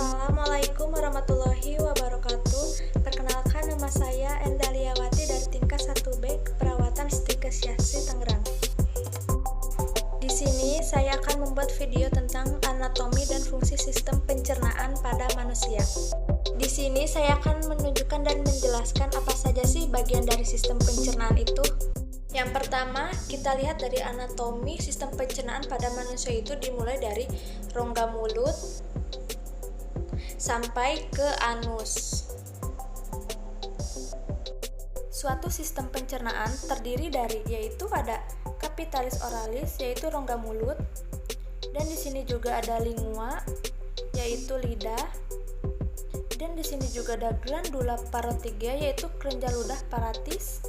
Assalamualaikum warahmatullahi wabarakatuh. Perkenalkan, nama saya Endaliawati dari tingkat 1B Keperawatan Stikesiasi Tangerang. Di sini saya akan membuat video tentang anatomi dan fungsi sistem pencernaan pada manusia. Di sini saya akan menunjukkan dan menjelaskan apa saja sih bagian dari sistem pencernaan itu. Yang pertama, kita lihat dari anatomi sistem pencernaan pada manusia itu dimulai dari rongga mulut sampai ke anus. Suatu sistem pencernaan terdiri dari yaitu ada capitalis oralis yaitu rongga mulut, dan di sini juga ada lingua yaitu lidah, dan di sini juga ada glandula parotiga yaitu kelenjar ludah paratis,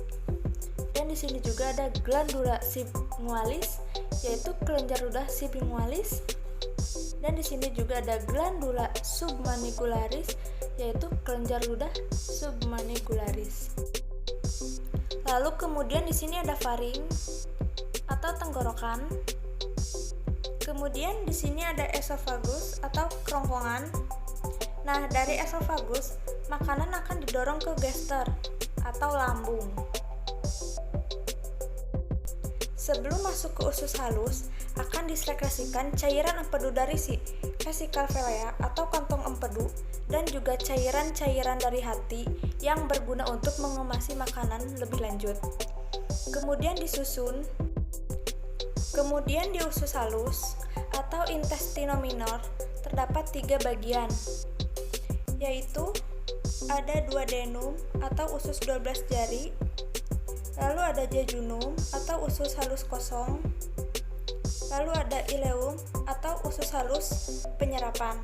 dan di sini juga ada glandula sublingualis yaitu kelenjar ludah sublingualis, dan di sini juga ada glandula submanibularis yaitu kelenjar ludah submanibularis. Lalu kemudian di sini ada faring atau tenggorokan. Kemudian di sini ada esofagus atau kerongkongan. Nah, dari esofagus makanan akan didorong ke gaster atau lambung. Sebelum masuk ke usus halus, akan disekresikan cairan empedu dari si vesical vilea atau kantong empedu, dan juga cairan-cairan dari hati yang berguna untuk mengemasi makanan lebih lanjut. Kemudian disusun. Kemudian di usus halus atau intestino minor terdapat 3 bagian, yaitu ada duodenum atau usus 12 jari, lalu ada jejunum atau usus halus kosong, lalu ada ileum atau usus halus penyerapan.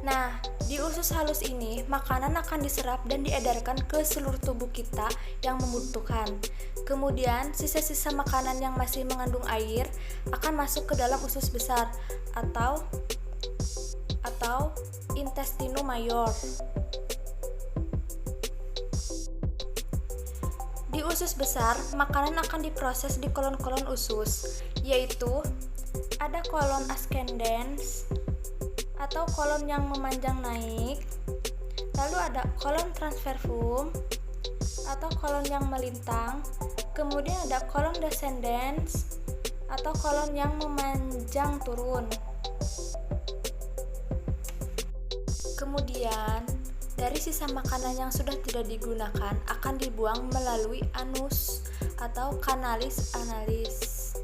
Nah, di usus halus ini makanan akan diserap dan diedarkan ke seluruh tubuh kita yang membutuhkan. Kemudian sisa-sisa makanan yang masih mengandung air akan masuk ke dalam usus besar atau intestino mayor. Di usus besar, makanan akan diproses di kolon-kolon usus, yaitu ada kolon ascendens atau kolon yang memanjang naik, lalu ada kolon transversum atau kolon yang melintang, kemudian ada kolon descendens atau kolon yang memanjang turun. Kemudian dari sisa makanan yang sudah tidak digunakan akan dibuang melalui anus atau kanalis analis.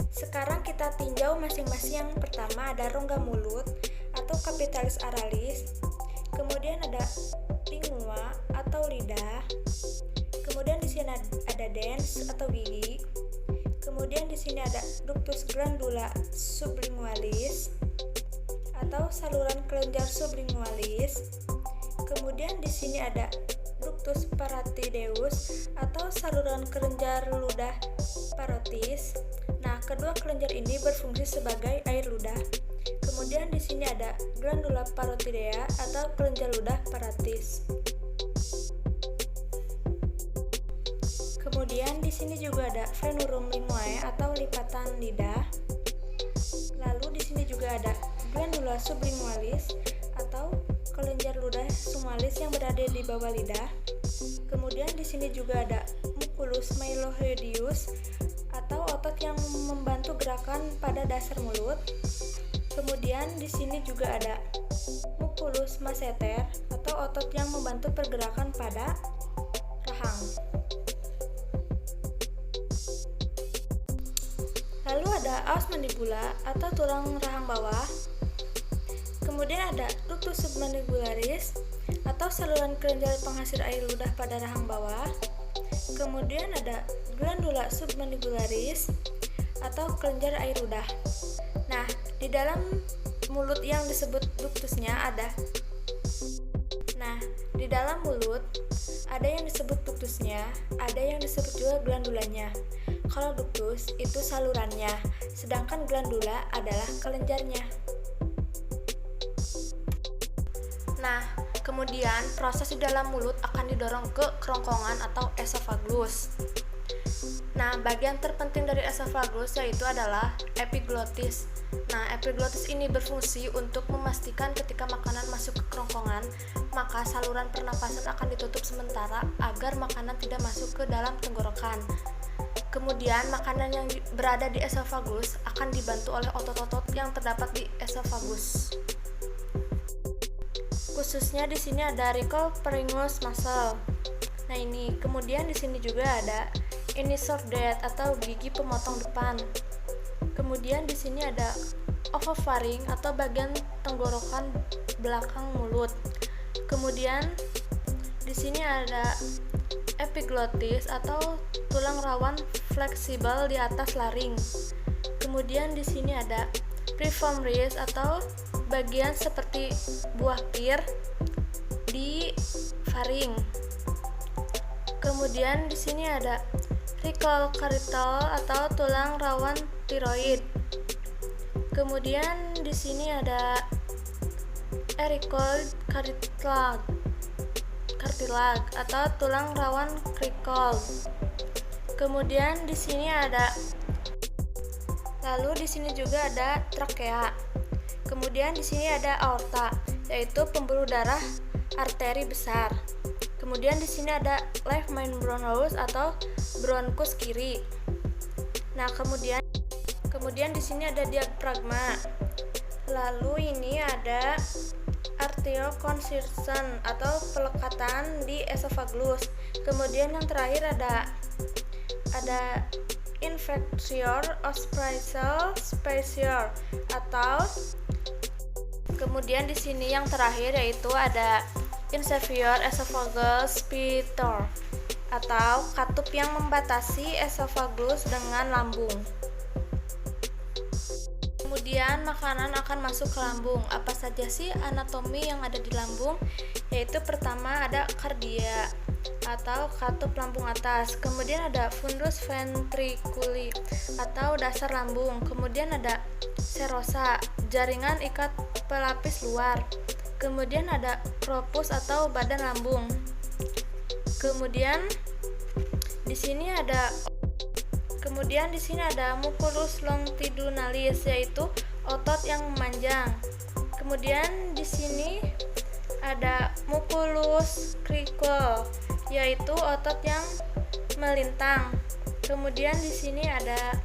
Sekarang kita tinjau masing-masing. Yang pertama ada rongga mulut atau capitalis oralis, kemudian ada lingua atau lidah, kemudian di sini ada dens atau gigi, kemudian di sini ada ductus glandula sublingualis atau saluran kelenjar sublingualis, kemudian di sini ada ductus parotideus atau saluran kelenjar ludah parotis. Nah, kedua kelenjar ini berfungsi sebagai air ludah. Kemudian di sini ada glandula parotidea atau kelenjar ludah paratis. Kemudian di sini juga ada venurum linguae atau lipatan lidah. Lalu di sini juga ada glandula sublingualis atau kelenjar ludah sublingualis yang berada di bawah lidah. Kemudian di sini juga ada muculus mylohyoideus atau otot yang membantu gerakan pada dasar mulut. Kemudian di sini juga ada muculus masseter atau otot yang membantu pergerakan pada rahang. Lalu ada os mandibula atau tulang rahang bawah. Kemudian ada ductus submanibularis atau saluran kelenjar penghasil air ludah pada rahang bawah. Kemudian ada glandula submanibularis atau kelenjar air ludah. Nah, di dalam mulut yang disebut ductusnya ada. Nah, di dalam mulut ada yang disebut ductusnya, ada yang disebut juga glandulanya. Kalau ductus itu salurannya, sedangkan glandula adalah kelenjarnya. Nah, kemudian proses di dalam mulut akan didorong ke kerongkongan atau esofagus. Nah, bagian terpenting dari esofagus yaitu adalah epiglotis. Nah, epiglotis ini berfungsi untuk memastikan ketika makanan masuk ke kerongkongan, maka saluran pernapasan akan ditutup sementara agar makanan tidak masuk ke dalam tenggorokan. Kemudian, makanan yang berada di esofagus akan dibantu oleh otot-otot yang terdapat di esofagus. Khususnya di sini ada ricopharyngeus muscle. Nah, ini kemudian di sini juga ada inisordet atau gigi pemotong depan. Kemudian di sini ada ovopharynx atau bagian tenggorokan belakang mulut. Kemudian di sini ada epiglotis atau tulang rawan fleksibel di atas laring. Kemudian di sini ada preformis atau bagian seperti buah pir di faring. Kemudian di sini ada ricocarital atau tulang rawan tiroid. Kemudian di sini ada cartilage atau tulang rawan krikol. Kemudian di sini ada lalu di sini juga ada trakea. Kemudian di sini ada aorta, yaitu pembuluh darah arteri besar. Kemudian di sini ada left main bronchus atau bronkus kiri. Nah, kemudian di sini ada diafragma. Lalu ini ada arterioconstriction atau pelekatan di esofagus. Kemudian yang terakhir ada inferior ospicial spacer atau kemudian di sini yang terakhir yaitu ada inferior esophageal sphincter atau katup yang membatasi esofagus dengan lambung. Kemudian makanan akan masuk ke lambung. Apa saja sih anatomi yang ada di lambung? Yaitu pertama ada kardia atau katup lambung atas. Kemudian ada fundus ventriculi atau dasar lambung. Kemudian ada serosa, jaringan ikat pelapis luar. Kemudian ada corpus atau badan lambung. Kemudian di sini ada musculus longitudinalis yaitu otot yang memanjang. Kemudian di sini ada musculus krikol yaitu otot yang melintang. Kemudian di sini ada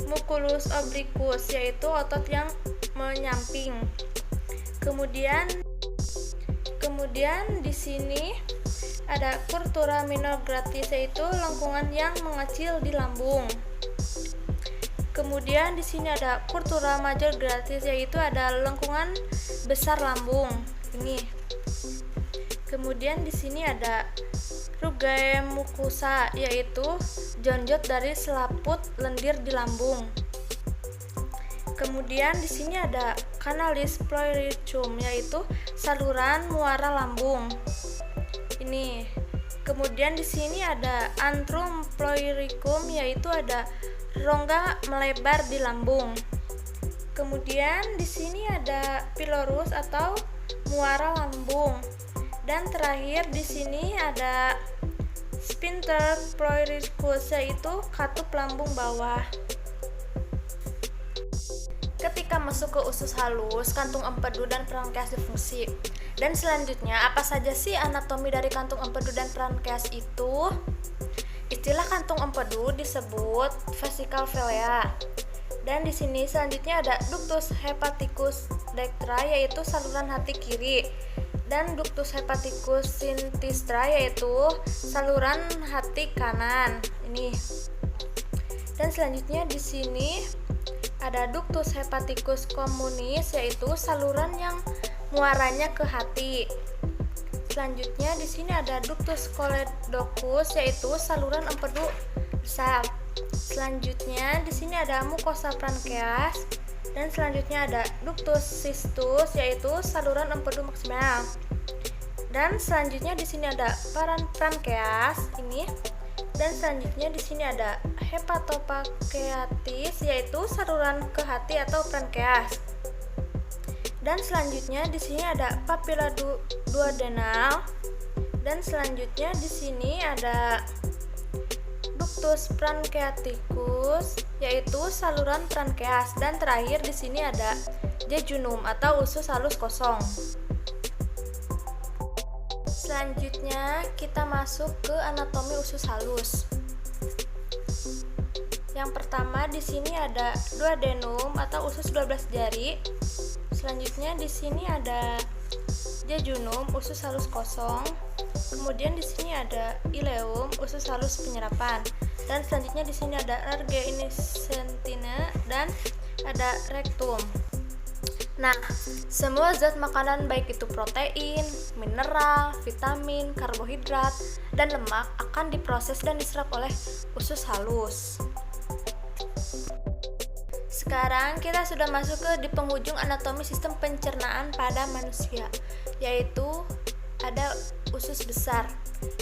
musculus obliquus yaitu otot yang menyamping. Kemudian di sini ada curvatura minor gratis yaitu lengkungan yang mengecil di lambung. Kemudian di sini ada curvatura major gratis yaitu ada lengkungan besar lambung. Ini. Kemudian di sini ada rugae mucosa yaitu jonjot dari selaput lendir di lambung. Kemudian di sini ada canalis pleuricum yaitu saluran muara lambung. Ini. Kemudian di sini ada antrum pleuricum yaitu ada rongga melebar di lambung. Kemudian di sini ada pylorus atau muara lambung. Dan terakhir di sini ada sphincter pleuricus yaitu katup lambung bawah. Ketika masuk ke usus halus, kantung empedu dan pankreas difungsi. Dan selanjutnya, apa saja sih anatomi dari kantung empedu dan pankreas itu? Istilah kantung empedu disebut vesical vilea. Dan di sini selanjutnya ada ductus hepaticus dextra yaitu saluran hati kiri. Dan ductus hepaticus sinistra yaitu saluran hati kanan. Ini. Dan selanjutnya di sini ada ductus hepaticus communis yaitu saluran yang muaranya ke hati. Selanjutnya di sini ada ductus choledocus yaitu saluran empedu besar. Selanjutnya di sini ada mukosa pankreas dan selanjutnya ada ductus cystus yaitu saluran empedu maksimal. Dan selanjutnya di sini ada pankreas ini. Dan selanjutnya di sini ada hepatopankreatis yaitu saluran ke hati atau pankreas. Dan selanjutnya di sini ada papila duodenal. Dan selanjutnya di sini ada Ductus pancreaticus yaitu saluran pankreas, dan terakhir di sini ada jejunum atau usus halus kosong. Selanjutnya kita masuk ke anatomi usus halus. Yang pertama di sini ada duodenum atau usus 12 jari. Selanjutnya di sini ada jejunum, usus halus kosong. Kemudian di sini ada ileum, usus halus penyerapan. Dan selanjutnya di sini ada larga iniscentina dan ada rektum. Nah, semua zat makanan baik itu protein, mineral, vitamin, karbohidrat, dan lemak akan diproses dan diserap oleh usus halus. Sekarang kita sudah masuk ke di penghujung anatomi sistem pencernaan pada manusia, yaitu ada usus besar.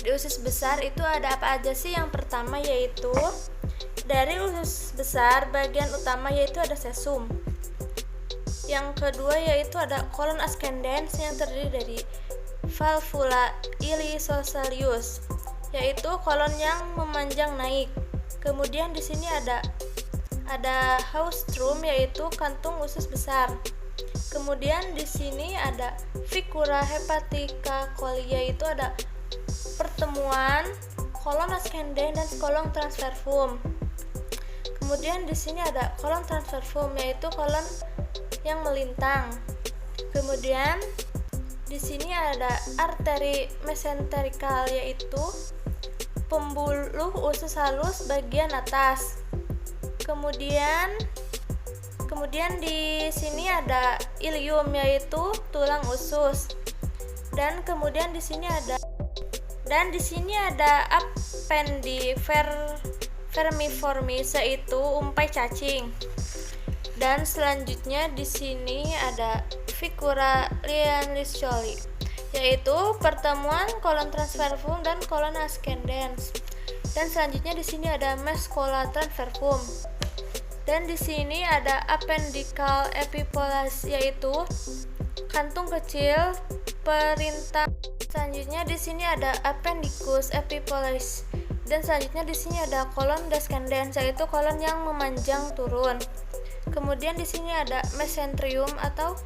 Di usus besar itu ada apa aja sih? Yang pertama yaitu dari usus besar bagian utama yaitu ada sesum. Yang kedua yaitu ada kolon ascendens yang terdiri dari valvula ilisocalius, yaitu kolon yang memanjang naik. Kemudian di sini ada haustrum yaitu kantung usus besar. Kemudian di sini ada ficula hepatica coli, yaitu ada pertemuan kolon ascendens dan kolon transversum. Kemudian di sini ada kolon transversum yaitu kolon yang melintang. Kemudian di sini ada arteri mesenterikal yaitu pembuluh usus halus bagian atas. Kemudian di sini ada ilium yaitu tulang usus. Dan kemudian di sini ada appendiformis yaitu umpai cacing. Dan selanjutnya di sini ada ficula lianiscoli yaitu pertemuan kolon transversum dan kolon ascendens. Dan selanjutnya di sini ada mescola transversum. Dan di sini ada appendical epipolis yaitu kantung kecil perintah. Selanjutnya di sini ada appendicus epipolis. Dan selanjutnya di sini ada kolon descendens yaitu kolon yang memanjang turun. Kemudian di sini ada mesenterium atau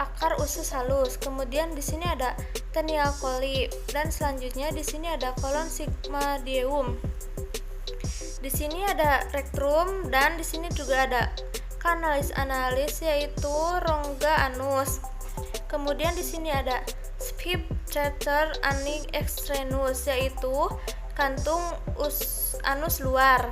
akar usus halus. Kemudian di sini ada tenial coli dan selanjutnya di sini ada kolon sigmoideum. Di sini ada rektum dan di sini juga ada canalis analis yaitu rongga anus. Kemudian di sini ada sphincter ani externus yaitu kantung anus luar.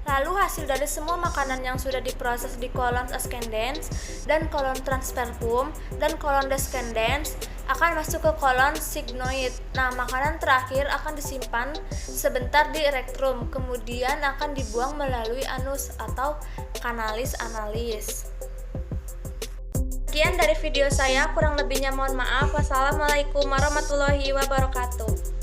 Lalu hasil dari semua makanan yang sudah diproses di kolon ascendens dan kolon transversum dan kolon descendens akan masuk ke kolon sigmoid. Nah, makanan terakhir akan disimpan sebentar di rektum, kemudian akan dibuang melalui anus atau canalis analis. Sekian dari video saya, kurang lebihnya mohon maaf. Wassalamualaikum warahmatullahi wabarakatuh.